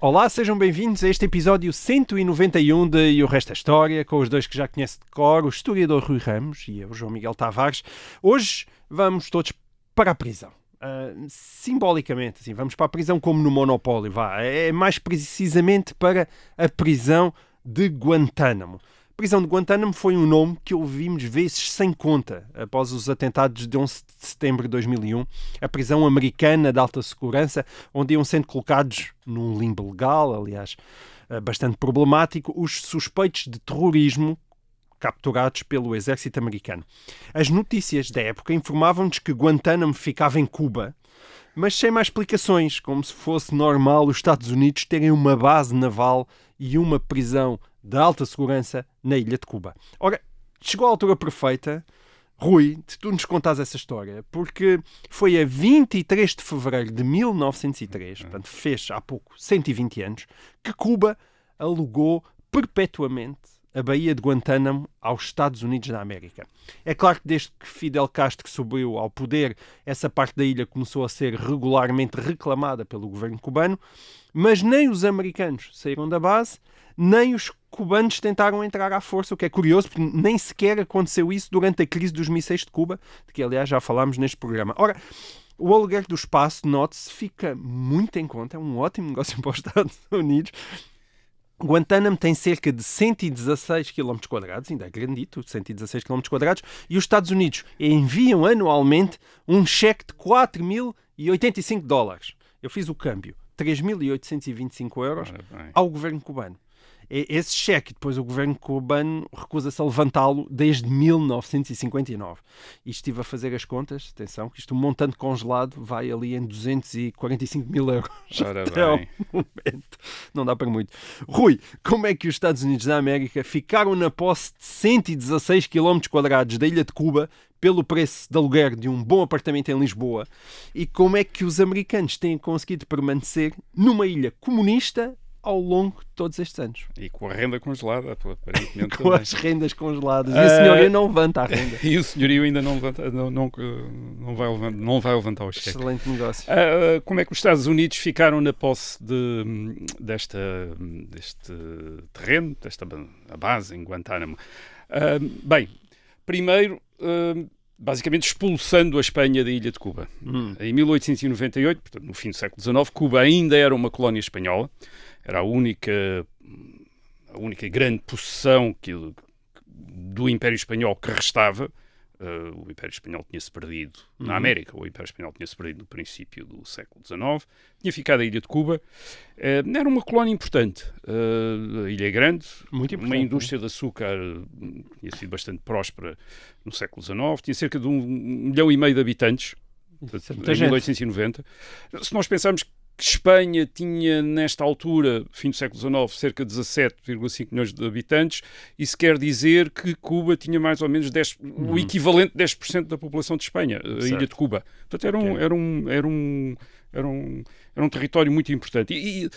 Olá, sejam bem-vindos a este episódio 191 de E o Resto é História, com os dois que já conhece de cor, o historiador Rui Ramos e eu, João Miguel Tavares. Hoje vamos todos para a prisão. Simbolicamente, assim, vamos para a prisão como no Monopólio, é mais precisamente para a prisão de Guantánamo. A prisão de Guantánamo foi um nome que ouvimos vezes sem conta após os atentados de 11 de setembro de 2001, a prisão americana de alta segurança, onde iam sendo colocados num limbo legal, aliás, bastante problemático, os suspeitos de terrorismo capturados pelo exército americano. As notícias da época informavam-nos que Guantánamo ficava em Cuba, mas sem mais explicações, como se fosse normal os Estados Unidos terem uma base naval e uma prisão de alta segurança na ilha de Cuba. Ora, chegou a altura perfeita, Rui, de tu nos contares essa história, porque foi a 23 de fevereiro de 1903, portanto fez há pouco 120 anos, que Cuba alugou perpetuamente a Baía de Guantánamo aos Estados Unidos da América. É claro que desde que Fidel Castro subiu ao poder, essa parte da ilha começou a ser regularmente reclamada pelo governo cubano, mas nem os americanos saíram da base, nem os cubanos tentaram entrar à força, o que é curioso, porque nem sequer aconteceu isso durante a crise dos mísseis de Cuba, de que, aliás, já falámos neste programa. Ora, o aluguer do espaço, note-se, fica muito em conta, é um ótimo negócio para os Estados Unidos. Guantánamo tem cerca de 116 km quadrados, ainda é grandito, 116 km quadrados, e os Estados Unidos enviam anualmente um cheque de 4.085 dólares. Eu fiz o câmbio, 3.825 euros ao governo cubano. Esse cheque, depois o governo cubano recusa-se a levantá-lo desde 1959. E estive a fazer as contas, atenção, que isto, um montante congelado, vai ali em 245 mil euros. Ora até ao bem. momento. Não dá para muito. Rui, como é que os Estados Unidos da América ficaram na posse de 116 km quadrados da ilha de Cuba pelo preço de aluguer de um bom apartamento em Lisboa? E como é que os americanos têm conseguido permanecer numa ilha comunista ao longo de todos estes anos? E com a renda congelada, aparentemente. Com as rendas congeladas. E a senhoria não levanta a renda. E o senhorio ainda não vai levantar o cheque. Excelente negócio. Como é que os Estados Unidos ficaram na posse deste terreno, desta base em Guantánamo? Bem, primeiro, basicamente expulsando a Espanha da ilha de Cuba. Em 1898, portanto, no fim do século XIX, Cuba ainda era uma colónia espanhola. Era a única grande possessão do Império Espanhol que restava. O Império Espanhol tinha-se perdido na América, o Império Espanhol tinha-se perdido no princípio do século XIX, tinha ficado a ilha de Cuba. Era uma colónia importante. A ilha é grande, muito uma indústria de açúcar tinha sido bastante próspera no século XIX, tinha cerca de 1,5 milhão de habitantes, em 1890. Se nós pensarmos que Espanha tinha, nesta altura, fim do século XIX, cerca de 17,5 milhões de habitantes. Isso quer dizer que Cuba tinha mais ou menos o equivalente de 10% da população de Espanha, a ilha de Cuba. Portanto, era um território muito importante. E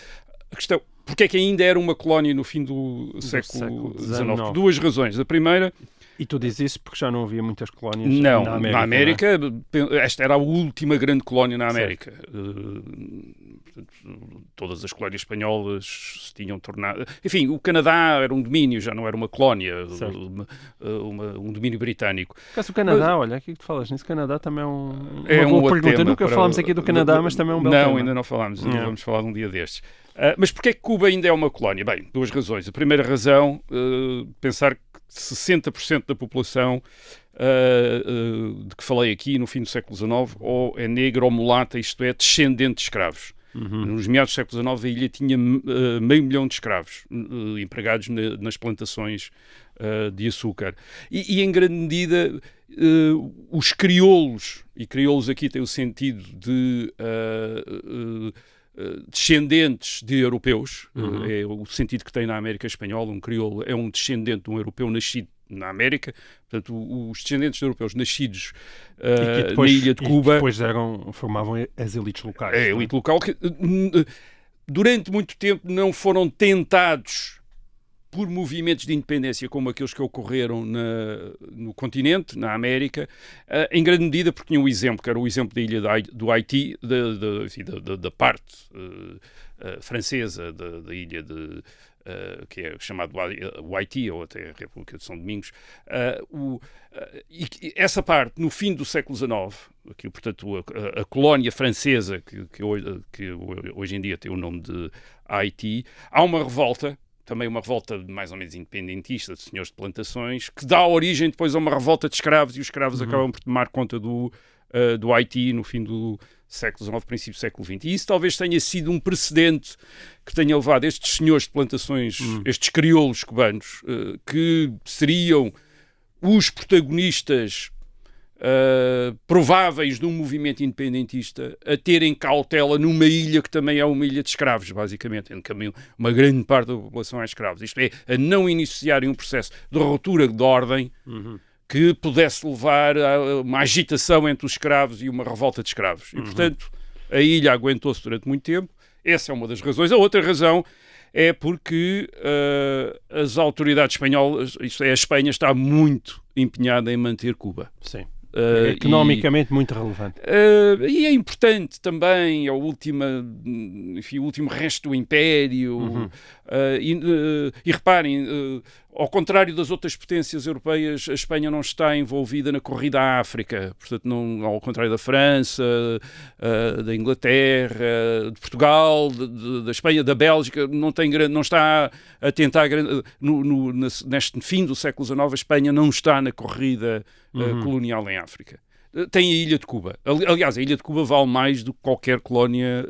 a questão, porque é que ainda era uma colónia no fim do século XIX? Por duas razões. A primeira... E tu dizes isso porque já não havia muitas colónias na América. Esta era a última grande colónia na América. Todas as colónias espanholas se tinham tornado... Enfim, o Canadá era um domínio, já não era uma colónia, um domínio britânico. Caso o Canadá, olha, aqui que tu falas nisso, o Canadá também é uma boa pergunta. Nunca falámos aqui do Canadá, mas também é um belo tema. Não, ainda não falámos, vamos falar um dia destes. Mas porquê é que Cuba ainda é uma colónia? Bem, duas razões. A primeira razão, pensar que 60% da população de que falei aqui no fim do século XIX ou é negra ou mulata, isto é, descendente de escravos. Nos meados do século XIX a ilha tinha 500 mil de escravos empregados nas plantações de açúcar. E em grande medida os crioulos, e crioulos aqui tem o sentido de... descendentes de europeus, é o sentido que tem na América Espanhola. Um crioulo é um descendente de um europeu nascido na América. Portanto, os descendentes de europeus nascidos na ilha de Cuba... E depois formavam as elites locais. A elite local que durante muito tempo não foram tentados por movimentos de independência como aqueles que ocorreram no continente, na América, em grande medida porque tinha um exemplo, que era o exemplo da ilha do Haiti, da parte francesa da ilha que é chamado o Haiti, ou até a República de São Domingos, e essa parte, no fim do século XIX, aqui, portanto, a colónia francesa, que hoje em dia tem o nome de Haiti, há uma revolta, também uma revolta mais ou menos independentista de senhores de plantações, que dá origem depois a uma revolta de escravos, e os escravos acabam por tomar conta do Haiti no fim do século XIX, princípio do século XX. E isso talvez tenha sido um precedente que tenha levado estes senhores de plantações, estes crioulos cubanos, que seriam os protagonistas prováveis de um movimento independentista, a terem cautela numa ilha que também é uma ilha de escravos, basicamente, em que uma grande parte da população é escravos. Isto é, a não iniciarem um processo de ruptura de ordem que pudesse levar a uma agitação entre os escravos e uma revolta de escravos. E, portanto, a ilha aguentou-se durante muito tempo. Essa é uma das razões. A outra razão é porque as autoridades espanholas, isto é, a Espanha está muito empenhada em manter Cuba. Sim. Economicamente muito relevante. E é importante também, é o último resto do Império. E reparem, ao contrário das outras potências europeias, a Espanha não está envolvida na corrida à África. Portanto, não, ao contrário da França, da Inglaterra, de Portugal, da Espanha, da Bélgica, não está a tentar... Neste fim do século XIX, a Espanha não está na corrida colonial em África. Tem a Ilha de Cuba. Aliás, a Ilha de Cuba vale mais do que qualquer colónia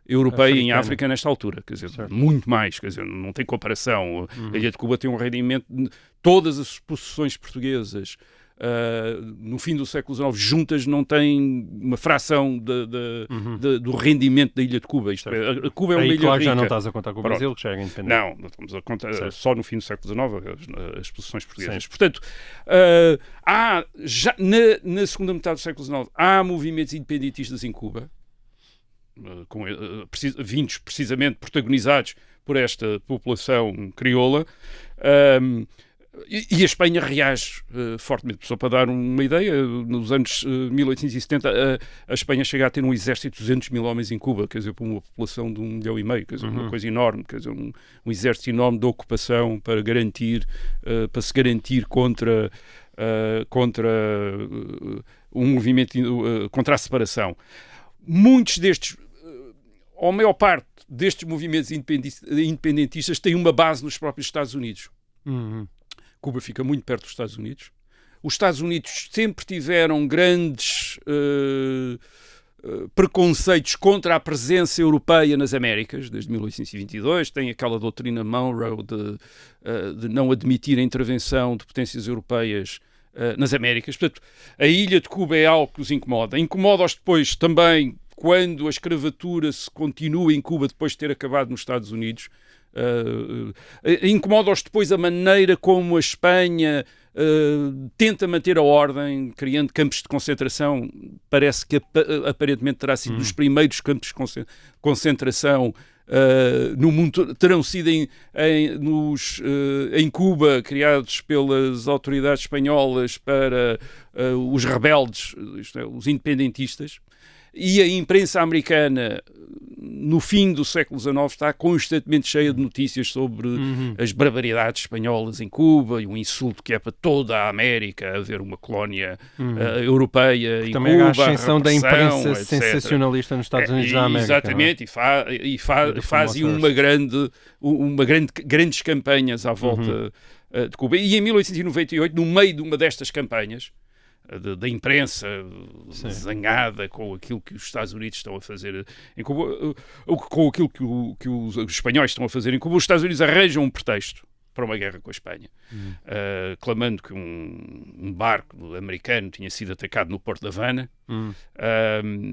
europeia em África nesta altura, quer dizer, muito mais, quer dizer, não tem comparação. A Ilha de Cuba tem um rendimento, todas as possessões portuguesas no fim do século XIX juntas não têm uma fração do rendimento da Ilha de Cuba. Isto é, a Cuba é uma ilha rica. Já não estás a contar com o Brasil, que já é independente. Não estamos a contar só no fim do século XIX as possessões portuguesas. Portanto, já na segunda metade do século XIX há movimentos independentistas em Cuba, vindos precisamente protagonizados por esta população crioula, e a Espanha reage fortemente. Só para dar uma ideia, nos anos 1870 a Espanha chega a ter um exército de 200 mil homens em Cuba, quer dizer, por uma população de 1,5 milhão, quer dizer, uma coisa enorme, quer dizer, um exército enorme de ocupação para se garantir contra um movimento, contra a separação. Muitos destes, ou a maior parte destes movimentos independentistas têm uma base nos próprios Estados Unidos. Cuba fica muito perto dos Estados Unidos. Os Estados Unidos sempre tiveram grandes preconceitos contra a presença europeia nas Américas, desde 1822. Tem aquela doutrina Monroe de não admitir a intervenção de potências europeias nas Américas. Portanto, a ilha de Cuba é algo que os incomoda. Incomoda-os depois também quando a escravatura se continua em Cuba depois de ter acabado nos Estados Unidos. Incomoda-os depois a maneira como a Espanha tenta manter a ordem, criando campos de concentração. Parece que aparentemente terá sido dos primeiros campos de concentração no mundo, terão sido em Cuba, criados pelas autoridades espanholas para os rebeldes, isto é, os independentistas. E a imprensa americana, no fim do século XIX, está constantemente cheia de notícias sobre as barbaridades espanholas em Cuba e o insulto que é para toda a América haver uma colónia europeia em também Cuba. Também há a ascensão da imprensa etc. sensacionalista nos Estados Unidos da América. Exatamente, e fazem grandes campanhas à volta de Cuba. E em 1898, no meio de uma destas campanhas, da imprensa zangada com aquilo que os Estados Unidos estão a fazer em Cuba, com aquilo que os espanhóis estão a fazer em Cuba, os Estados Unidos arranjam um pretexto para uma guerra com a Espanha, clamando que um barco americano tinha sido atacado no Porto de Havana,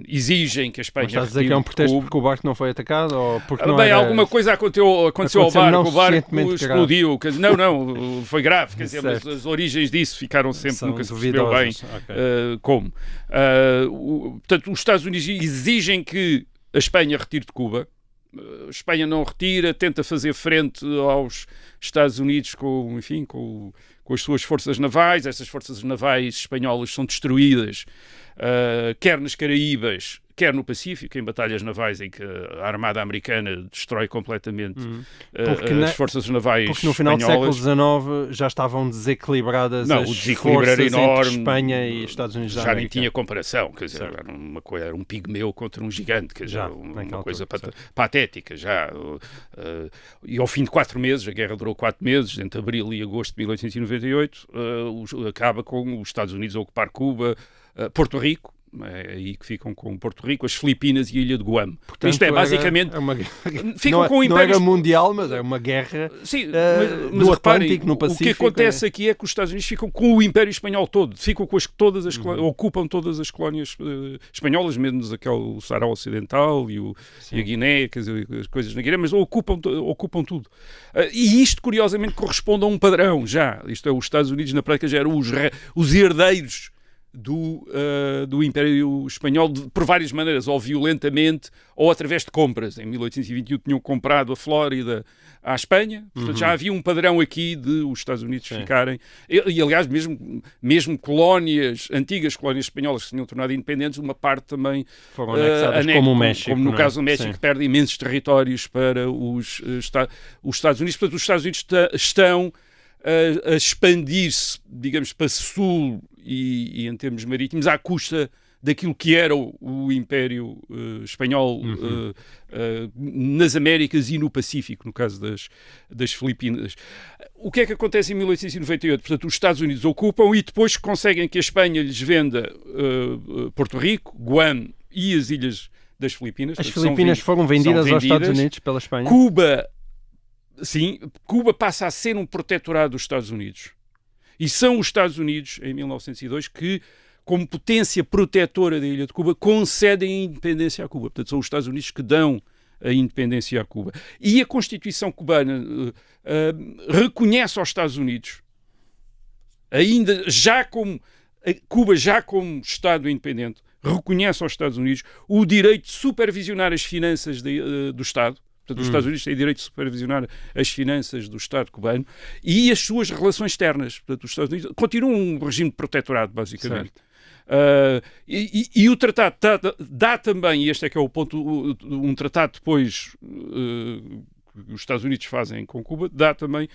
exigem que a Espanha... Mas estás a dizer que é um pretexto porque o barco não foi atacado? Ou porque não bem, era... alguma coisa aconteceu ao barco, o barco explodiu, não, foi grave, quer dizer, mas as origens disso ficaram sempre, nunca se percebeu bem como. Portanto, os Estados Unidos exigem que a Espanha retire de Cuba, Espanha não retira, tenta fazer frente aos Estados Unidos com as suas forças navais. Essas forças navais espanholas são destruídas, quer nas Caraíbas, quer no Pacífico, em batalhas navais em que a Armada Americana destrói completamente as forças navais porque no final espanholas. do século XIX já estavam desequilibradas o desequilíbrio era enorme, entre Espanha e Estados Unidos da América. Já nem tinha comparação, quer dizer, era um pigmeu contra um gigante, quer dizer, uma coisa patética já. E ao fim de 4 meses, a guerra durou 4 meses, entre abril e agosto de 1898, acaba com os Estados Unidos a ocupar Cuba, Porto Rico. É aí que ficam com Porto Rico, as Filipinas e a ilha de Guam. Portanto, isto é basicamente... ficam com o império... Não era mundial, mas é uma guerra no Atlântico, no Pacífico. O que acontece aqui é que os Estados Unidos ficam com o Império Espanhol todo. Ficam com ocupam todas as colónias espanholas, menos aquele Sarau Ocidental e a Guiné, quer dizer, as coisas na Guiné, mas ocupam tudo. E isto, curiosamente, corresponde a um padrão já. Isto é, os Estados Unidos, na prática, já eram os herdeiros do Império Espanhol por várias maneiras, ou violentamente ou através de compras. Em 1821 tinham comprado a Flórida à Espanha, portanto já havia um padrão aqui de os Estados Unidos ficarem, e aliás mesmo colónias, antigas colónias espanholas que se tinham tornado independentes, uma parte também foram anexadas, como o México, como no caso do México, que perde imensos territórios para os Estados Unidos. Portanto, os Estados Unidos estão a expandir-se, digamos, para sul e em termos marítimos, à custa daquilo que era o Império Espanhol nas Américas e no Pacífico, no caso das Filipinas. O que é que acontece em 1898? Portanto, os Estados Unidos ocupam e depois conseguem que a Espanha lhes venda Porto Rico, Guam e as ilhas das Filipinas. As Filipinas foram vendidas aos Estados Unidos pela Espanha? Cuba passa a ser um protetorado dos Estados Unidos. E são os Estados Unidos, em 1902, que, como potência protetora da ilha de Cuba, concedem a independência a Cuba. Portanto, são os Estados Unidos que dão a independência a Cuba. E a Constituição cubana reconhece aos Estados Unidos, ainda já como Cuba já como Estado independente, reconhece aos Estados Unidos o direito de supervisionar as finanças do Estado. Portanto, os Estados Unidos têm direito de supervisionar as finanças do Estado cubano e as suas relações externas. Portanto, os Estados Unidos continuam um regime de protetorado, basicamente. E o tratado dá também, e este é que é o ponto, um tratado depois que os Estados Unidos fazem com Cuba, dá também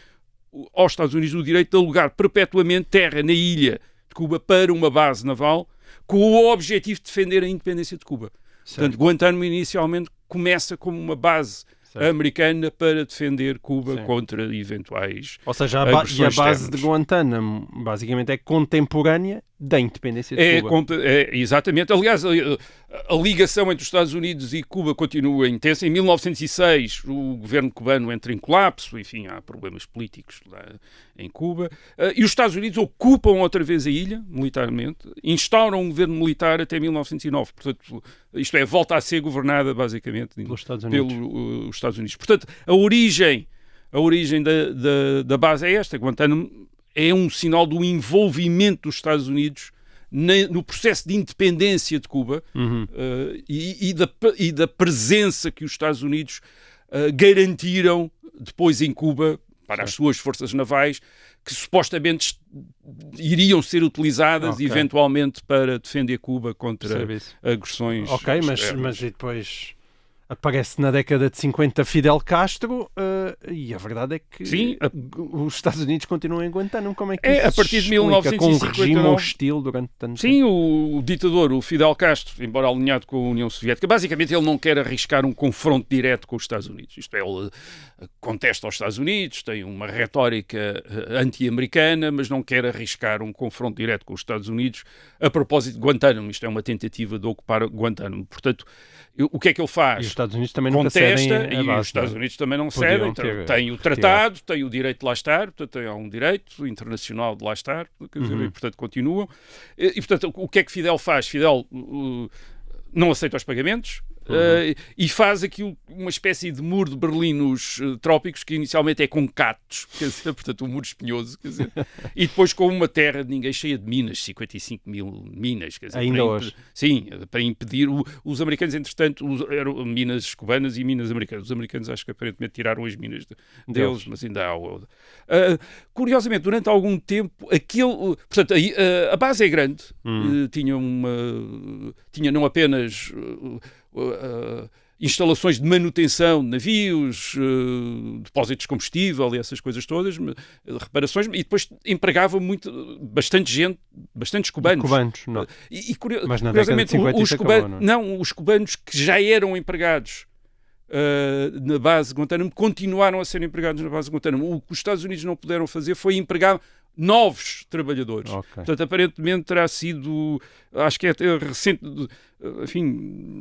aos Estados Unidos o direito de alugar perpetuamente terra na ilha de Cuba para uma base naval com o objetivo de defender a independência de Cuba. Portanto, Guantánamo inicialmente começa como uma base americana para defender Cuba contra eventuais Ou seja, a base externas. de Guantánamo basicamente é contemporânea da independência de Cuba. Exatamente. Aliás, a ligação entre os Estados Unidos e Cuba continua intensa. Em 1906 o governo cubano entra em colapso, enfim, há problemas políticos lá em Cuba, e os Estados Unidos ocupam outra vez a ilha, militarmente, instauram um governo militar até 1909. Portanto, isto é, volta a ser governada basicamente pelos Estados Unidos. Portanto, a origem da base é esta. Guantánamo é um sinal do envolvimento dos Estados Unidos no processo de independência de Cuba e da presença que os Estados Unidos garantiram depois em Cuba para as suas forças navais, que supostamente iriam ser utilizadas eventualmente para defender Cuba contra agressões. Mas e depois aparece na década de 50 Fidel Castro e a verdade é que os Estados Unidos continuam em Guantánamo. Como é que isso a partir de 1959, com um regime hostil durante tanto tempo? Sim, o ditador, o Fidel Castro, embora alinhado com a União Soviética, basicamente ele não quer arriscar um confronto direto com os Estados Unidos. Isto é, ele contesta aos Estados Unidos, tem uma retórica anti-americana, mas não quer arriscar um confronto direto com os Estados Unidos a propósito de Guantánamo. Isto é uma tentativa de ocupar Guantánamo. Portanto, o que é que ele faz? E os Estados Unidos também nunca cedem a base, e os Estados Unidos também não cedem. Então, tem o tratado, tem o direito de lá estar, portanto, há um direito internacional de lá estar, quer dizer, e, portanto, continuam. E, portanto, o que é que Fidel faz? Fidel não aceita os pagamentos, e faz aquilo, uma espécie de muro de berlinos trópicos, que inicialmente é com cactos, quer dizer, portanto um muro espinhoso, quer dizer, e depois com uma terra de ninguém cheia de minas, 55 mil minas, quer dizer, ainda hoje. Sim, para impedir, os americanos entretanto eram minas cubanas e minas americanas. Os americanos acho que aparentemente tiraram as minas deles, mas ainda há. Curiosamente, durante algum tempo, portanto, a base é grande, tinha não apenas instalações de manutenção de navios, depósitos de combustível e essas coisas todas, reparações, e depois empregava bastante gente, bastantes cubanos. Cubanos, não. Mas na curiosamente, os cubanos que já eram empregados na base de Guantánamo continuaram a ser empregados na base de Guantánamo. O que os Estados Unidos não puderam fazer foi empregar novos trabalhadores. Portanto, aparentemente terá sido, acho que é recente, enfim,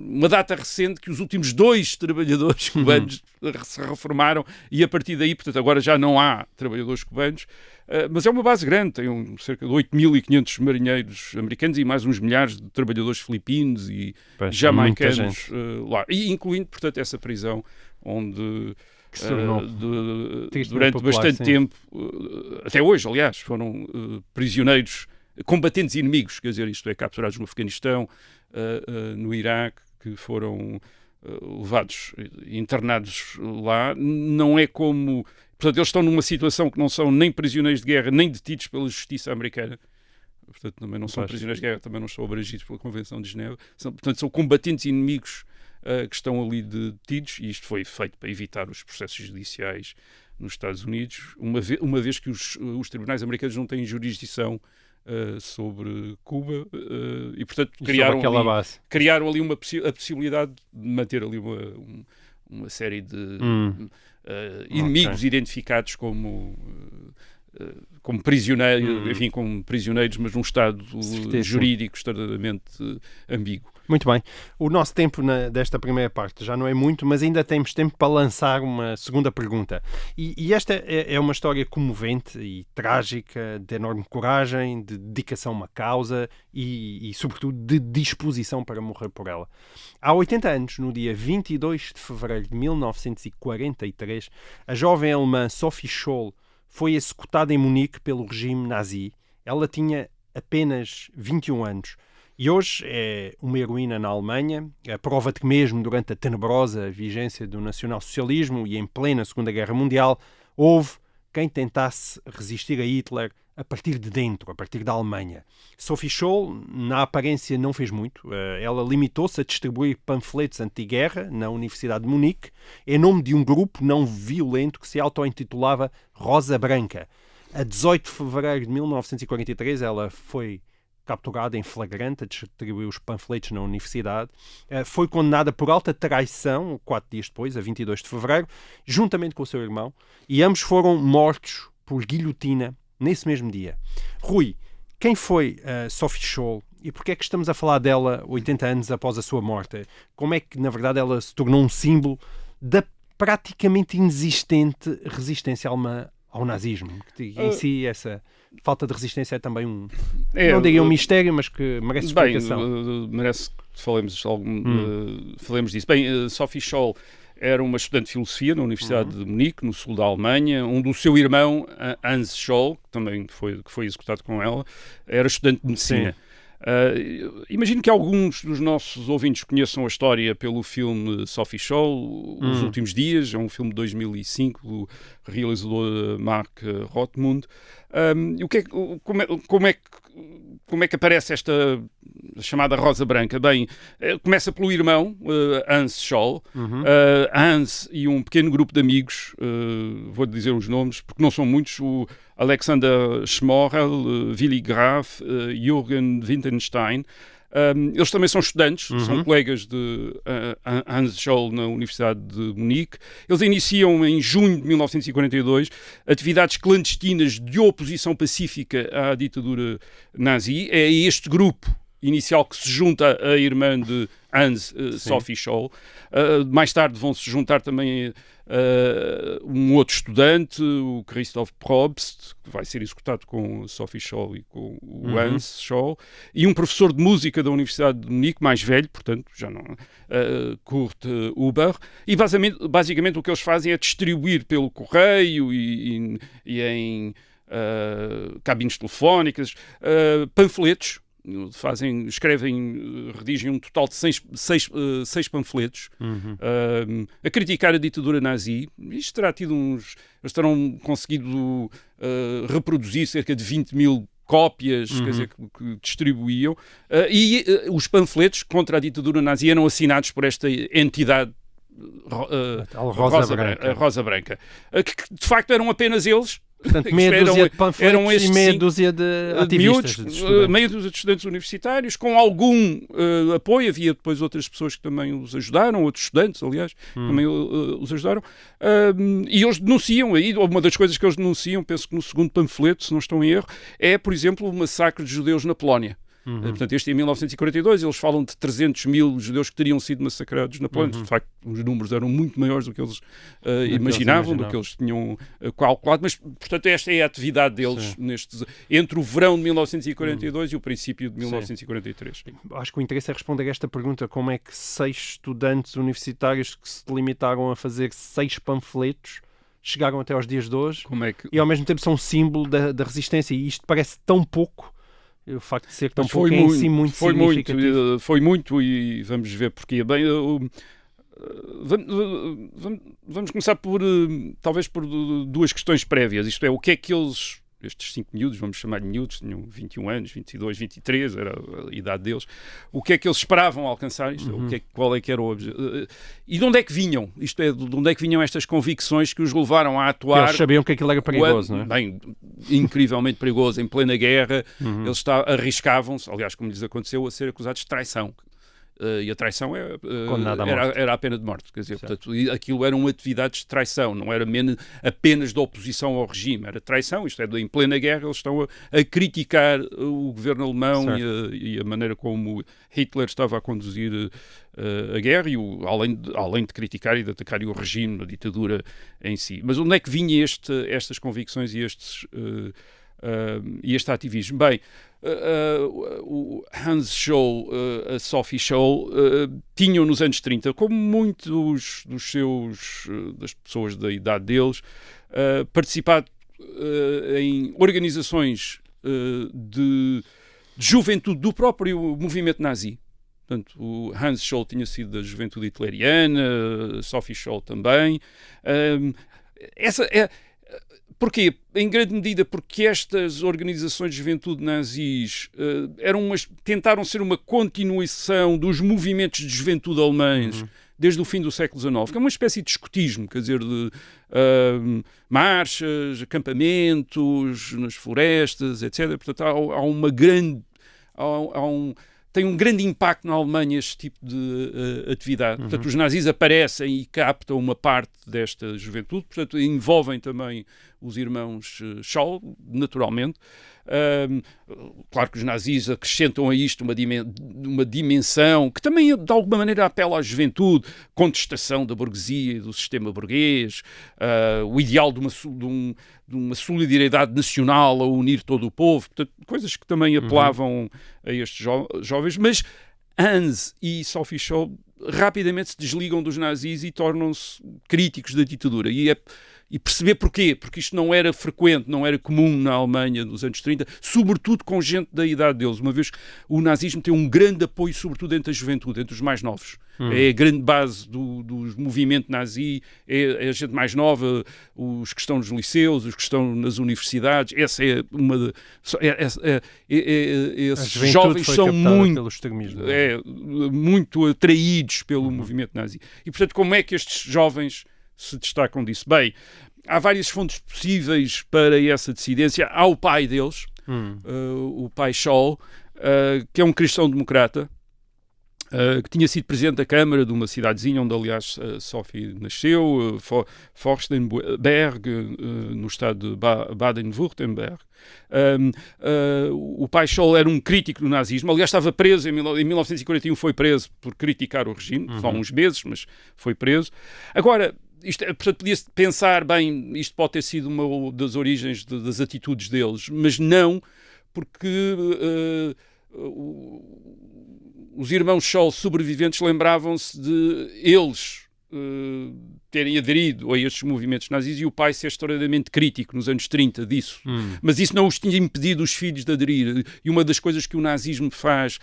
uma data recente que os últimos 2 trabalhadores cubanos se reformaram e a partir daí, portanto, agora já não há trabalhadores cubanos, mas é uma base grande, tem cerca de 8.500 marinheiros americanos e mais uns milhares de trabalhadores filipinos e jamaicanos lá, e incluindo, portanto, essa prisão onde durante bastante tempo, até hoje, aliás, foram prisioneiros, combatentes inimigos, quer dizer, isto é, capturados no Afeganistão, no Iraque, que foram levados, internados lá. Não é como... Portanto, eles estão numa situação que não são nem prisioneiros de guerra, nem detidos pela justiça americana. Portanto, também não são prisioneiros de guerra, também não estão abrangidos pela Convenção de Genebra. Portanto, são combatentes inimigos que estão ali detidos, e isto foi feito para evitar os processos judiciais nos Estados Unidos, uma vez que os tribunais americanos não têm jurisdição sobre Cuba, e portanto criaram ali a possibilidade de manter ali uma série de inimigos identificados como prisioneiros, enfim, como prisioneiros, mas num estado jurídico extremamente ambíguo. Muito bem. O nosso tempo desta primeira parte já não é muito, mas ainda temos tempo para lançar uma segunda pergunta. E esta é uma história comovente e trágica, de enorme coragem, de dedicação a uma causa e sobretudo, de disposição para morrer por ela. Há 80 anos, no dia 22 de fevereiro de 1943, a jovem alemã Sophie Scholl foi executada em Munique pelo regime nazi. Ela tinha apenas 21 anos. E hoje é uma heroína na Alemanha, a prova de que mesmo durante a tenebrosa vigência do nacionalsocialismo e em plena Segunda Guerra Mundial, houve quem tentasse resistir a Hitler a partir de dentro, a partir da Alemanha. Sophie Scholl, na aparência, não fez muito. Ela limitou-se a distribuir panfletos anti-guerra na Universidade de Munique, em nome de um grupo não violento que se auto-intitulava Rosa Branca. A 18 de fevereiro de 1943, ela foi capturada em flagrante a distribuir os panfletos na universidade, foi condenada por alta traição 4 dias depois, a 22 de fevereiro, juntamente com o seu irmão, e ambos foram mortos por guilhotina nesse mesmo dia. Rui, quem foi Sophie Scholl e porquê é que estamos a falar dela 80 anos após a sua morte? Como é que, na verdade, ela se tornou um símbolo da praticamente inexistente resistência alemã ao nazismo? Em si, essa falta de resistência é também não diria um mistério, mas que merece explicação. Merece que falemos disso. Bem, Sophie Scholl era uma estudante de filosofia na Universidade de Munique, no sul da Alemanha, onde o seu irmão, Hans Scholl, que também foi executado com ela, era estudante de medicina. Imagino que alguns dos nossos ouvintes conheçam a história pelo filme Sophie Scholl, Os Últimos Dias, é um filme de 2005 do realizador Mark Rothmund. Como é que aparece esta chamada Rosa Branca? Bem, começa pelo irmão, Hans Scholl, Hans e um pequeno grupo de amigos, vou dizer os nomes, porque não são muitos, o Alexander Schmorell, Willy Graf, Jürgen Winterstein. Eles também são estudantes, são colegas de Hans Scholl na Universidade de Munique. Eles iniciam em junho de 1942 atividades clandestinas de oposição pacífica à ditadura nazi. É este grupo inicial que se junta à irmã de Hans, Sophie Scholl. Mais tarde vão se juntar também um outro estudante, o Christoph Probst, que vai ser executado com Sophie Scholl e com o Hans Scholl, e um professor de música da Universidade de Munique, mais velho, portanto, já não, Kurt Huber, e basicamente o que eles fazem é distribuir pelo correio e em cabines telefónicas panfletos. Redigem um total de seis panfletos a criticar a ditadura nazi. Isto terá tido eles terão conseguido reproduzir cerca de 20 mil cópias, quer dizer, que distribuíam, e os panfletos contra a ditadura nazi eram assinados por esta entidade Rosa Branca, que de facto eram apenas eles. Portanto, meia dúzia de panfletos e meia dúzia de ativistas. Meia dúzia de estudantes universitários, com algum apoio. Havia depois outras pessoas que também os ajudaram, outros estudantes, aliás, também os ajudaram. E eles denunciam, aí uma das coisas que eles denunciam, penso que no segundo panfleto, se não estou em erro, é, por exemplo, o massacre de judeus na Polónia. Portanto, este em 1942, eles falam de 300 mil judeus que teriam sido massacrados na Polónia. De facto, os números eram muito maiores do que eles imaginavam, do que eles tinham calculado, mas, portanto, esta é a atividade deles entre o verão de 1942 e o princípio de 1943. Sim. Acho que o interesse é responder a esta pergunta: como é que 6 estudantes universitários que se limitaram a fazer 6 panfletos chegaram até aos dias de hoje e ao mesmo tempo são um símbolo da resistência, e isto parece tão pouco. O facto de ser tão pouco em si muito significativo. Foi muito, e vamos ver porquê. Bem, vamos começar talvez por duas questões prévias. Isto é, o que é que estes 5 miúdos, vamos chamar de miúdos, tinham 21 anos, 22, 23, era a idade deles, o que é que eles esperavam alcançar, qual é que era o objetivo, e de onde é que vinham, isto é, de onde é que vinham estas convicções que os levaram a atuar. Eles sabiam que aquilo era perigoso, não é? Bem, incrivelmente perigoso, em plena guerra, eles arriscavam-se, aliás, como lhes aconteceu, a ser acusados de traição. E a traição era a pena de morte. Quer dizer, portanto, aquilo eram atividades de traição, não era apenas de oposição ao regime, era traição, isto é, em plena guerra eles estão a criticar o governo alemão e a maneira como Hitler estava a conduzir a guerra, e além de criticar e de atacar o regime, a ditadura em si. Mas onde é que vinham estas convicções e este ativismo? Bem, o Hans Scholl, a Sophie Scholl, tinham nos anos 30, como muitos das pessoas da idade deles, participado em organizações de juventude do próprio movimento nazi. Portanto, o Hans Scholl tinha sido da juventude hitleriana, a Sophie Scholl também. Porquê? Em grande medida porque estas organizações de juventude nazis tentaram ser uma continuação dos movimentos de juventude alemães desde o fim do século XIX, que é uma espécie de escotismo, quer dizer, de marchas, acampamentos nas florestas, etc. Portanto, tem um grande impacto na Alemanha este tipo de atividade. Portanto, os nazis aparecem e captam uma parte desta juventude, portanto, envolvem também os irmãos Scholl, naturalmente. Claro que os nazis acrescentam a isto uma dimensão que também, de alguma maneira, apela à juventude, contestação da burguesia e do sistema burguês, o ideal de uma solidariedade nacional a unir todo o povo, portanto, coisas que também apelavam a estes jovens, mas Hans e Sophie Scholl rapidamente se desligam dos nazis e tornam-se críticos da ditadura. E perceber porquê, porque isto não era frequente, não era comum na Alemanha nos anos 30, sobretudo com gente da idade deles, uma vez que o nazismo tem um grande apoio, sobretudo entre a juventude, entre os mais novos. É a grande base do movimento nazi, é a gente mais nova, os que estão nos liceus, os que estão nas universidades. Essa é uma... esses jovens são muito atraídos pelo movimento nazi. E, portanto, como é que estes jovens se destacam disso? Bem, há várias fontes possíveis para essa dissidência. Há o pai deles, o pai Scholl, que é um cristão-democrata, que tinha sido presidente da Câmara de uma cidadezinha onde, aliás, Sophie nasceu, Forstenberg, no estado de Baden-Württemberg. O pai Scholl era um crítico do nazismo, aliás estava preso em 1941, foi preso por criticar o regime, só uns meses, mas foi preso. Agora, portanto, podia-se pensar, bem, isto pode ter sido uma das origens das atitudes deles, mas não, porque os irmãos Scholl sobreviventes lembravam-se de eles terem aderido a estes movimentos nazis e o pai ser extraordinariamente crítico nos anos 30 disso. Mas isso não os tinha impedido os filhos de aderir. E uma das coisas que o nazismo faz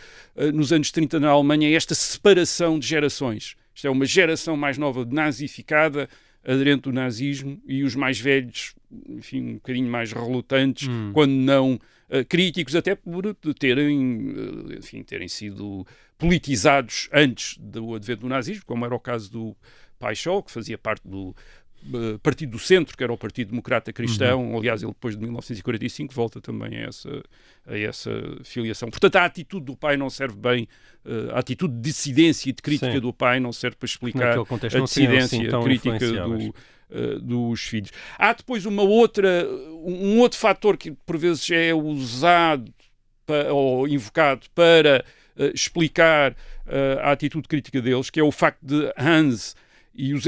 nos anos 30 na Alemanha é esta separação de gerações. Isto é uma geração mais nova nazificada, aderente do nazismo, e os mais velhos, enfim, um bocadinho mais relutantes, quando não críticos, até por terem sido politizados antes do advento do nazismo, como era o caso do pai Scholl, que fazia parte do Partido do Centro, que era o Partido Democrata Cristão. Aliás, ele depois de 1945 volta também a essa filiação. Portanto, a atitude do pai não serve bem, a atitude de dissidência e de crítica do pai não serve para explicar a dissidência crítica dos filhos. Há depois um outro fator que por vezes é usado ou invocado para explicar a atitude crítica deles, que é o facto de Hans e os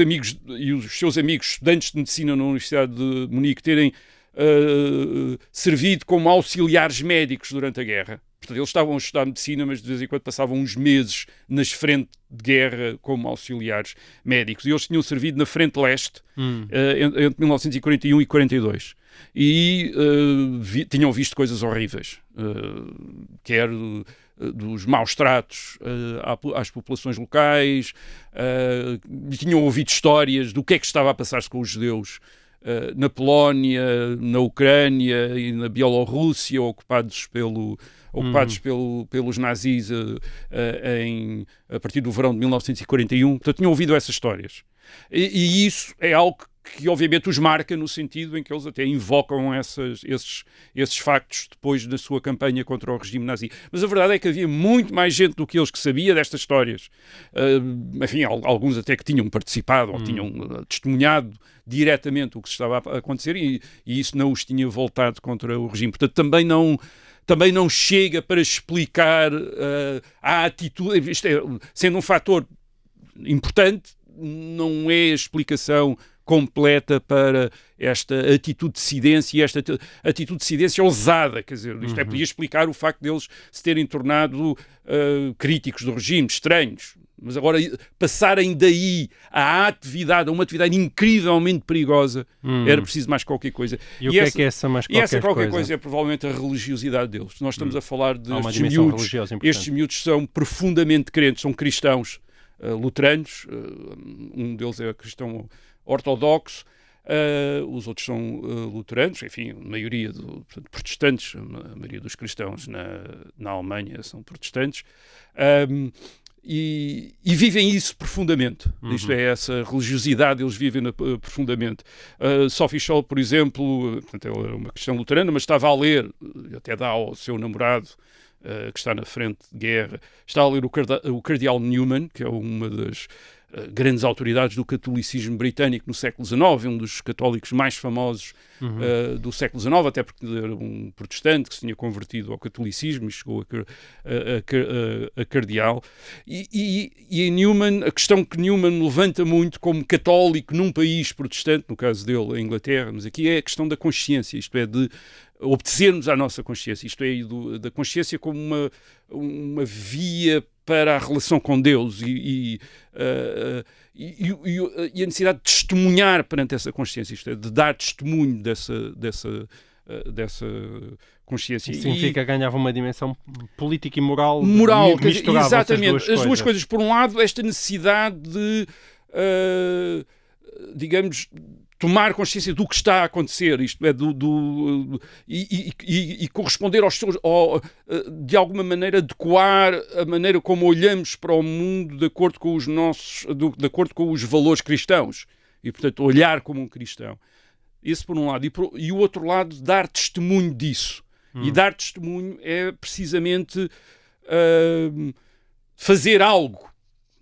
seus amigos estudantes de medicina na Universidade de Munique terem servido como auxiliares médicos durante a guerra. Portanto, eles estavam a estudar medicina, mas de vez em quando passavam uns meses nas frentes de guerra como auxiliares médicos. E eles tinham servido na frente leste entre 1941 e 42. E tinham visto coisas horríveis. Quer dos maus tratos às populações locais, tinham ouvido histórias do que é que estava a passar-se com os judeus na Polónia, na Ucrânia e na Bielorrússia, ocupados pelos nazis a partir do verão de 1941. Portanto, tinham ouvido essas histórias. E isso é algo que obviamente os marca no sentido em que eles até invocam esses factos depois da sua campanha contra o regime nazi. Mas a verdade é que havia muito mais gente do que eles que sabia destas histórias. Enfim, alguns até que tinham participado ou tinham testemunhado diretamente o que se estava a acontecer e isso não os tinha voltado contra o regime. Portanto, também não chega para explicar a atitude, sendo um fator importante, não é a explicação completa para esta atitude de dissidência e esta atitude de dissidência ousada, quer dizer, isto podia explicar o facto deles se terem tornado críticos do regime, estranhos, mas agora passarem daí a uma atividade incrivelmente perigosa, era preciso mais qualquer coisa. E o que é que é essa mais qualquer coisa? E essa qualquer coisa é provavelmente a religiosidade deles. Nós estamos a falar destes miúdos. Estes miúdos são profundamente crentes, são cristãos luteranos, um deles é cristão ortodoxo, os outros são luteranos, enfim, a maioria protestantes, a maioria dos cristãos na Alemanha são protestantes, e vivem isso profundamente. Isto é, essa religiosidade eles vivem profundamente. Sophie Scholl, por exemplo, portanto, ela era uma cristã luterana, mas estava a ler, até dá ao seu namorado, que está na frente de guerra, está a ler o Cardeal Newman, que é uma das grandes autoridades do catolicismo britânico no século XIX, um dos católicos mais famosos do século XIX, até porque era um protestante que se tinha convertido ao catolicismo e chegou a cardeal. E em Newman, a questão que Newman levanta muito como católico num país protestante, no caso dele, a Inglaterra, mas aqui é a questão da consciência, isto é, de obedecermos à nossa consciência, isto é, da consciência como uma via para a relação com Deus e a necessidade de testemunhar perante essa consciência, isto é, de dar testemunho dessa consciência. Isso significa que ganhava uma dimensão política e moral. Exatamente. As duas coisas. Por um lado, esta necessidade de, digamos, tomar consciência do que está a acontecer, isto é, e corresponder aos seus, de alguma maneira adequar a maneira como olhamos para o mundo de acordo com de acordo com os valores cristãos, e portanto olhar como um cristão. Isso por um lado, e o outro lado, dar testemunho disso. E dar testemunho é precisamente fazer algo.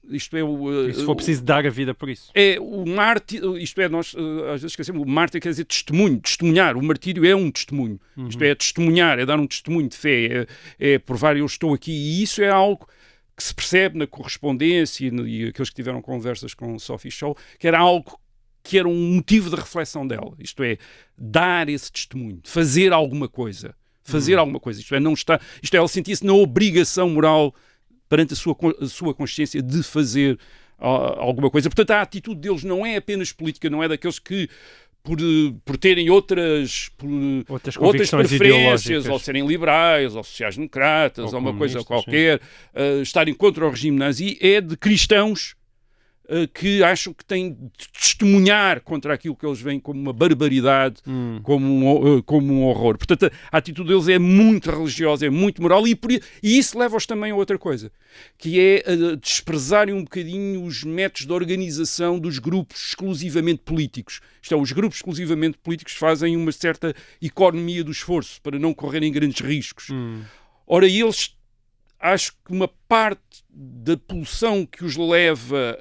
Isto é e se for preciso dar a vida por isso. É o mártir, isto é, nós às vezes esquecemos, o mártir quer dizer testemunho, testemunhar. O martírio é um testemunho. Isto é testemunhar, é dar um testemunho de fé, é provar eu estou aqui. E isso é algo que se percebe na correspondência e aqueles que tiveram conversas com Sophie Scholl, que era algo que era um motivo de reflexão dela. Isto é, dar esse testemunho, fazer alguma coisa. Fazer alguma coisa. Isto é, não está, isto é, ela sentia-se na obrigação moral perante a sua consciência de fazer alguma coisa. Portanto, a atitude deles não é apenas política, não é daqueles que, por terem outras preferências, ou serem liberais, ou sociais-democratas, ou uma coisa qualquer, estarem contra o regime nazi, é de cristãos que acham que têm de testemunhar contra aquilo que eles veem como uma barbaridade, como um horror. Portanto, a atitude deles é muito religiosa, é muito moral, e isso leva-os também a outra coisa, que é desprezarem um bocadinho os métodos de organização dos grupos exclusivamente políticos. Isto é, os grupos exclusivamente políticos fazem uma certa economia do esforço para não correrem grandes riscos. Ora, eles... Acho que uma parte da pulsão que os leva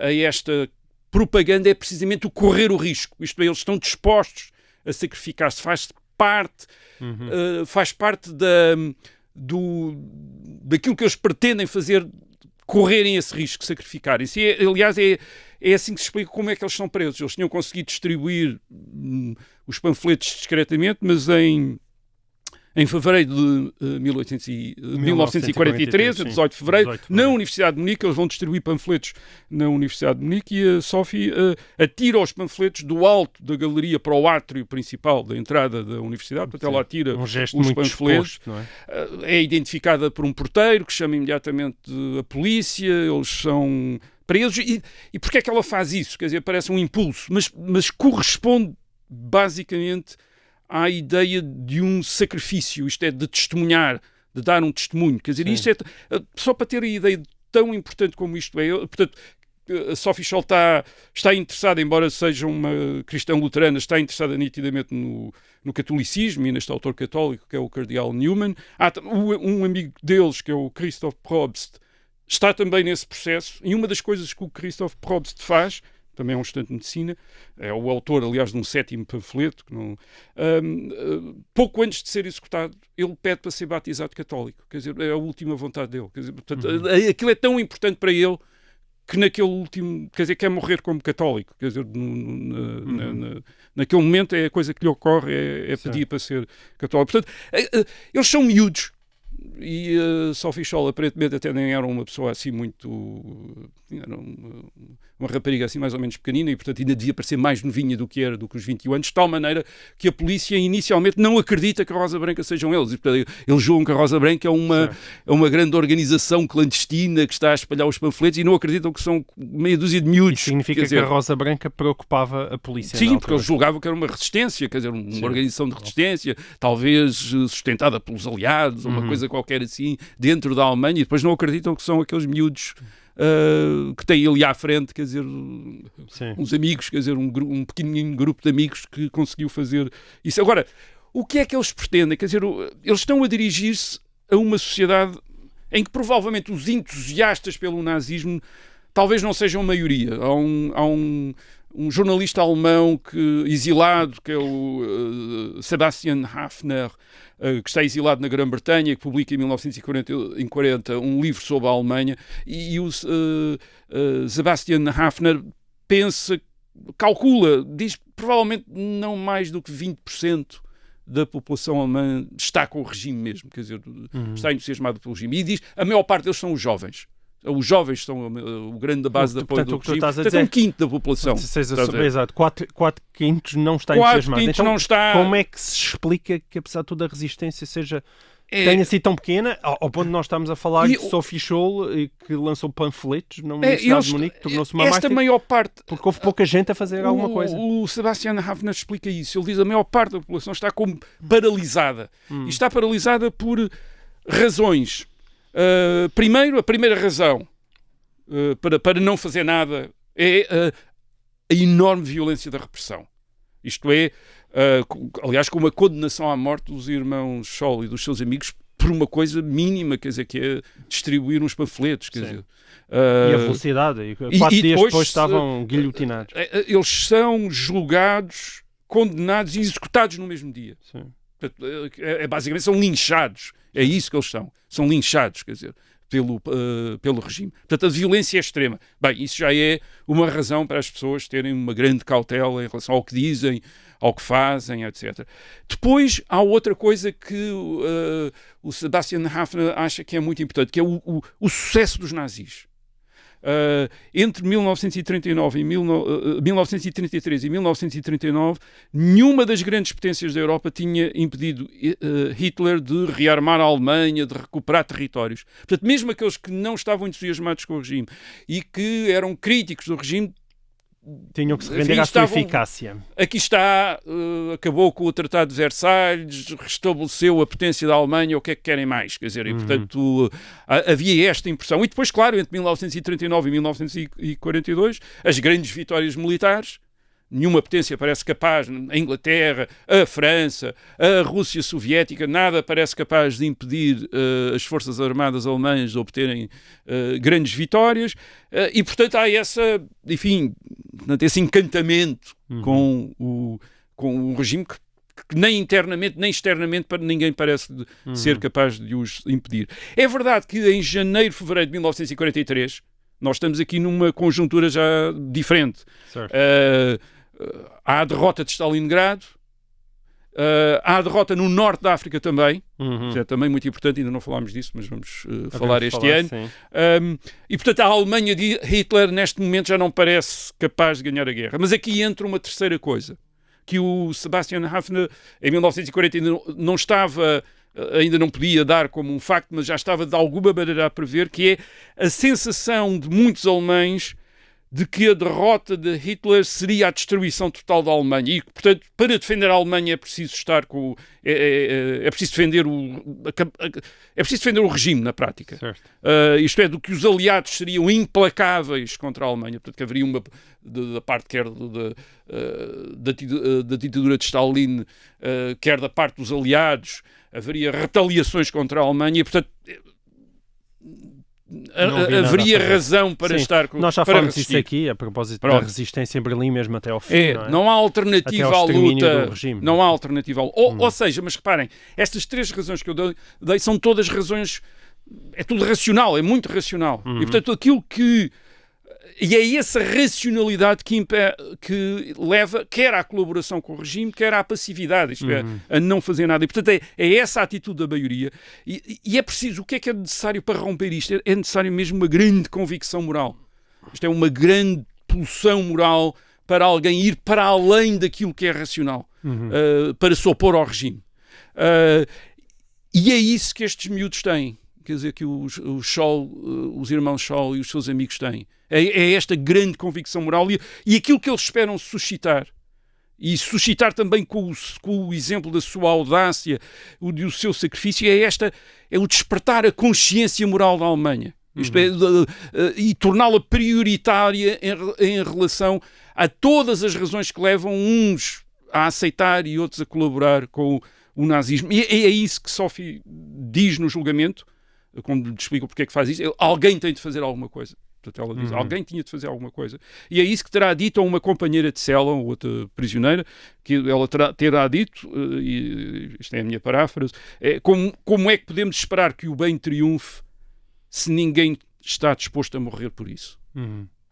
a esta propaganda é precisamente o correr o risco. Isto é, eles estão dispostos a sacrificar-se. Faz parte daquilo que eles pretendem fazer, correrem esse risco, sacrificarem-se. Aliás, é assim que se explica como é que eles são presos. Eles tinham conseguido distribuir os panfletos discretamente, mas em fevereiro de 1943, a 18 de fevereiro, na Universidade de Munique, eles vão distribuir panfletos na Universidade de Munique, e a Sophie atira os panfletos do alto da galeria para o átrio principal da entrada da Universidade. Portanto, ela atira os panfletos. Não é? É identificada por um porteiro que chama imediatamente a polícia, eles são presos. E porquê é que ela faz isso? Quer dizer, parece um impulso, mas corresponde basicamente à ideia de um sacrifício, isto é, de testemunhar, de dar um testemunho. Quer dizer, isto é, só para ter a ideia tão importante como isto é, portanto, a Sophie Scholl está interessada, embora seja uma cristã luterana, está interessada nitidamente no catolicismo e neste autor católico que é o cardeal Newman. Há um amigo deles, que é o Christoph Probst, está também nesse processo, e uma das coisas que o Christoph Probst faz, também é um estudante de medicina, é o autor, aliás, de um 7º panfleto, pouco antes de ser executado, ele pede para ser batizado católico. Quer dizer, é a última vontade dele. Quer dizer, portanto, aquilo é tão importante para ele que naquele último, quer dizer, quer morrer como católico. Quer dizer, naquele momento é a coisa que lhe ocorre, é pedir para ser católico. Portanto, eles são miúdos. E a Sophie Scholl aparentemente até nem era uma pessoa assim muito... Era uma rapariga assim mais ou menos pequenina, e portanto ainda devia parecer mais novinha do que os 21 anos, de tal maneira que a polícia inicialmente não acredita que a Rosa Branca sejam eles. E, portanto, eles julgam que a Rosa Branca é uma grande organização clandestina que está a espalhar os panfletos, e não acreditam que são meia dúzia de miúdos. Isso significa que a Rosa Branca preocupava a polícia? Sim, porque eles julgavam que era uma resistência, quer dizer, uma organização de resistência, talvez sustentada pelos aliados, ou uma coisa qualquer assim, dentro da Alemanha, e depois não acreditam que são aqueles miúdos que têm ali à frente, quer dizer, uns amigos, quer dizer, um pequenininho grupo de amigos que conseguiu fazer isso. Agora, o que é que eles pretendem? Quer dizer, eles estão a dirigir-se a uma sociedade em que provavelmente os entusiastas pelo nazismo talvez não sejam a maioria. Há um jornalista alemão exilado, que é o Sebastian Hafner, que está exilado na Grã-Bretanha, que publica em 1940 um livro sobre a Alemanha, e o Sebastian Hafner calcula, diz provavelmente não mais do que 20% da população alemã está com o regime mesmo, quer dizer, está entusiasmado pelo regime, e diz a maior parte deles são os jovens. Os jovens são o grande base de apoio do regime. Portanto, é um quinto da população. Exato. 4/5 não está entusiasmado. Então, não está... como é que se explica que, apesar de toda a resistência, tenha sido tão pequena, ao ponto de nós estamos a falar de Sophie Scholl, que lançou panfletos na Universidade de Munique, tornou-se uma mártir, maior parte... porque houve pouca gente a fazer alguma coisa. O Sebastian Hafner explica isso. Ele diz que a maior parte da população está como paralisada. E está paralisada por razões... primeiro, a primeira razão para não fazer nada é a enorme violência da repressão. Isto é, aliás, com uma condenação à morte dos irmãos Scholl e dos seus amigos por uma coisa mínima, quer dizer, que é distribuir uns panfletos, quer dizer. E a velocidade, 4 dias depois estavam guilhotinados. Eles são julgados, condenados e executados no mesmo dia. Sim. Basicamente são linchados, é isso que eles são linchados, quer dizer, pelo regime. Portanto, a violência é extrema. Bem, isso já é uma razão para as pessoas terem uma grande cautela em relação ao que dizem, ao que fazem, etc. Depois, há outra coisa que o Sebastian Haffner acha que é muito importante, que é o sucesso dos nazis. Entre 1939 e 1933 e 1939, nenhuma das grandes potências da Europa tinha impedido Hitler de rearmar a Alemanha, de recuperar territórios. Portanto, mesmo aqueles que não estavam entusiasmados com o regime e que eram críticos do regime, tinham que se render à sua eficácia. Aqui está, acabou com o Tratado de Versalhes, restabeleceu a potência da Alemanha, o que é que querem mais? Quer dizer, e portanto havia esta impressão. E depois, claro, entre 1939 e 1942, as grandes vitórias militares, nenhuma potência parece capaz, a Inglaterra, a França, a Rússia Soviética, nada parece capaz de impedir as forças armadas alemãs de obterem grandes vitórias, e portanto há esse encantamento com o regime que nem internamente nem externamente para ninguém parece ser capaz de os impedir. É verdade que em janeiro, fevereiro de 1943, nós estamos aqui numa conjuntura já diferente. Há a derrota de Stalingrado, há a derrota no norte da África também, que é também muito importante, ainda não falámos disso, mas vamos falar este ano. E portanto a Alemanha de Hitler neste momento já não parece capaz de ganhar a guerra. Mas aqui entra uma terceira coisa, que o Sebastian Haffner em 1940 ainda não podia dar como um facto, mas já estava de alguma maneira a prever, que é a sensação de muitos alemães de que a derrota de Hitler seria a destruição total da Alemanha. E, portanto, para defender a Alemanha é preciso estar com... É preciso defender o regime, na prática. Isto é, do que os aliados seriam implacáveis contra a Alemanha. Portanto, que haveria da parte quer da ditadura de Stalin, quer da parte dos aliados, haveria retaliações contra a Alemanha e, portanto... haveria razão para estar com. Nós já falamos disso aqui, a propósito da resistência em Berlim, mesmo até ao fim. Não há alternativa à luta. Não há alternativa. Ou seja, mas reparem, estas três razões que eu dei são todas razões. É tudo racional, é muito racional. E portanto, aquilo que. E é essa racionalidade que leva quer à colaboração com o regime, quer à passividade, isto é, a não fazer nada. E, portanto, é essa a atitude da maioria. E é preciso, o que é necessário para romper isto? É necessário mesmo uma grande convicção moral. Isto é uma grande pulsão moral para alguém ir para além daquilo que é racional, para se opor ao regime. E é isso que estes miúdos têm. Quer dizer, que os irmãos Scholl e os seus amigos têm. É esta grande convicção moral e aquilo que eles esperam suscitar. E suscitar também com o exemplo da sua audácia, do seu sacrifício, é o despertar a consciência moral da Alemanha. Isto é, e torná-la prioritária em relação a todas as razões que levam uns a aceitar e outros a colaborar com o nazismo. E é isso que Sophie diz no julgamento, quando lhe explica porque é que faz isso. Alguém tem de fazer alguma coisa. Portanto, ela diz, alguém tinha de fazer alguma coisa. E é isso que terá dito a uma companheira de cela, outra prisioneira, que ela terá dito, e isto é a minha paráfrase, como é que podemos esperar que o bem triunfe se ninguém está disposto a morrer por isso?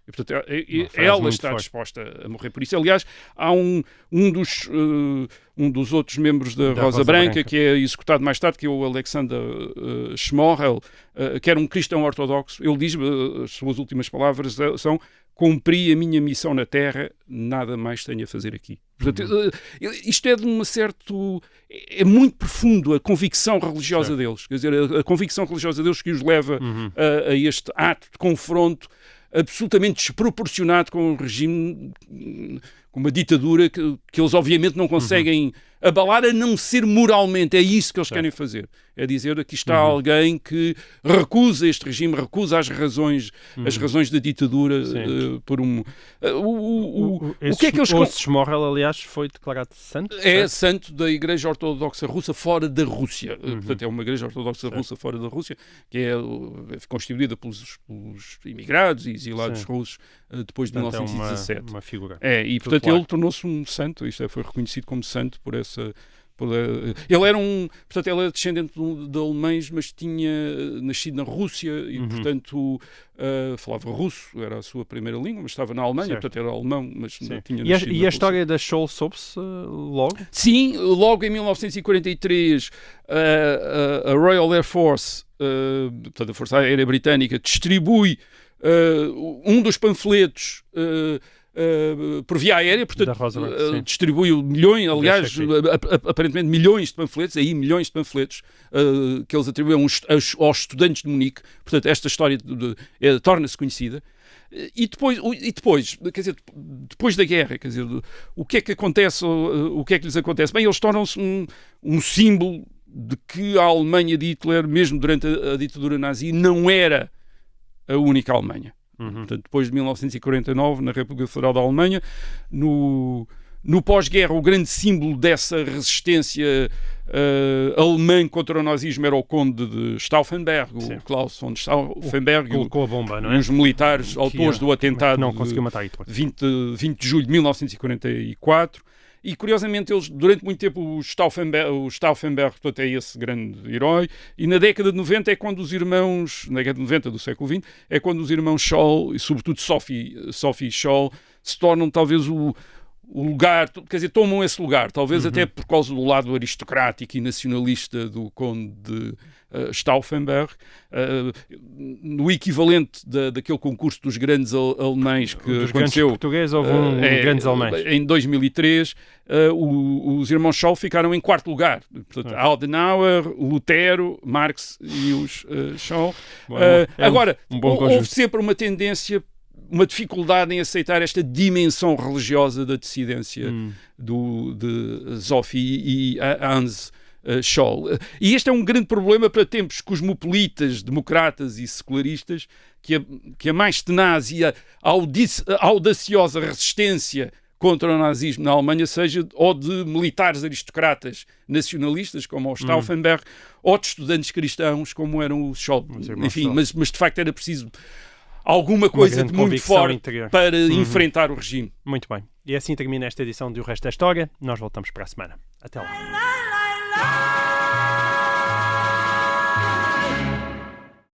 E, portanto, ela está disposta a morrer por isso. Aliás, há um dos outros membros da Rosa Branca, que é executado mais tarde, que é o Alexander Schmorell, que era um cristão ortodoxo. Ele diz, as suas últimas palavras são: cumpri a minha missão na Terra, nada mais tenho a fazer aqui. Portanto, isto é de uma certa... É muito profundo a convicção religiosa deles. Quer dizer, a convicção religiosa deles que os leva a este ato de confronto absolutamente desproporcionado com o regime, uma ditadura que eles obviamente não conseguem abalar, a não ser moralmente. É isso que eles querem fazer. É dizer, aqui está alguém que recusa este regime, recusa as razões da ditadura por um... O que é que eles... Morrel, aliás, foi declarado santo? É santo da Igreja Ortodoxa Russa fora da Rússia. Portanto, é uma Igreja Ortodoxa Russa fora da Rússia, que é constituída pelos imigrados e exilados russos depois de 1917. É uma figura. E portanto ele tornou-se um santo. Isto foi reconhecido como santo por essa... Ele era portanto, ele era descendente de alemães, mas tinha nascido na Rússia e, portanto, falava russo, era a sua primeira língua, mas estava na Alemanha, portanto era alemão, mas não tinha nascido. E a história da Scholl soube-se logo? Sim, logo em 1943, a Royal Air Force, portanto, a Força Aérea Britânica, distribui um dos panfletos por via aérea, portanto, distribuiu milhões, aliás, aparentemente milhões de panfletos, que eles atribuíam aos estudantes de Munique. Portanto, esta história torna-se conhecida. E depois, quer dizer, depois da guerra, quer dizer, o que é que acontece, o que é que lhes acontece? Bem, eles tornam-se um símbolo de que a Alemanha de Hitler, mesmo durante a ditadura nazi, não era a única Alemanha. Portanto, depois de 1949, na República Federal da Alemanha, no pós-guerra, o grande símbolo dessa resistência alemã contra o nazismo era o conde de Stauffenberg, o Klaus von Stauffenberg, colocou a bomba, não é? Os militares autores do atentado não conseguiu matar Hitler. 20 de julho de 1944. E, curiosamente, eles, durante muito tempo, o Stauffenberg, portanto, é esse grande herói, e na década de 90 é quando os irmãos, na década de 90 do século XX, é quando os irmãos Scholl, e sobretudo Sophie Scholl, se tornam talvez o lugar, quer dizer, tomam esse lugar, talvez até por causa do lado aristocrático e nacionalista do conde de Stauffenberg, no equivalente daquele concurso dos grandes alemães que dos aconteceu... Grandes portugueses, houve grandes alemães. Em 2003, os irmãos Scholl ficaram em quarto lugar. Portanto, Adenauer, Lutero, Marx e os Scholl. Agora, houve sempre uma tendência, uma dificuldade em aceitar esta dimensão religiosa da dissidência de Sophie e Hans Scholl. E este é um grande problema para tempos cosmopolitas, democratas e secularistas, que a mais tenaz e a audaciosa resistência contra o nazismo na Alemanha seja ou de militares aristocratas nacionalistas, como o Stauffenberg, ou de estudantes cristãos, como eram os Scholl. Enfim, mas de facto era preciso alguma coisa de muito forte interior para enfrentar o regime. Muito bem. E assim termina esta edição de O Resto da História. Nós voltamos para a semana. Até lá.